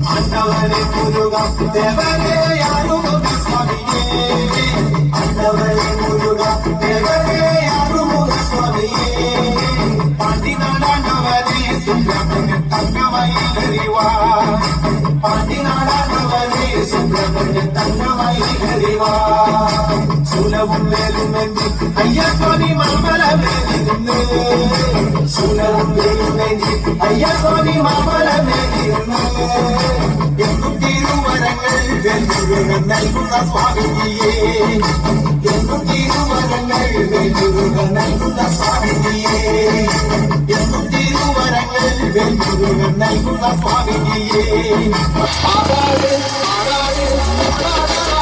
ஆண்டவரே முருகா தேவரே அருமுக சுவாமியே ஆண்டவரே முருகா தேவரே அருமுக சுவாமியே பாண்டி நாடாண்டவரே சுப்பிரமணிய தங்கமயில் அறிவா பாண்டி நாடாண்டவரே சுப்பிரமணிய தங்கமயில் அறிவா சூலவும் வேலும் என்று ஐயா சுவாமி மாமல மேலிருந்து சூலவும் வேலும் என்று ஐயா சுவாமி மாமல மேலிருந்து എന്നും തിരുവരങ്ങൾ വെല്ലുവികൾ നൽകുന്ന സ്വാമിജിയെ എന്നും തിരുവരങ്ങൾ വെല്ലുവികൾ നൽകുന്ന സ്വാമിജിയെ എന്നും തിരുവരങ്ങൾ വെല്ലുവികൾ നൽകുന്ന സ്വാമിജിയെ ആരാട് ആരാട് ആരാട്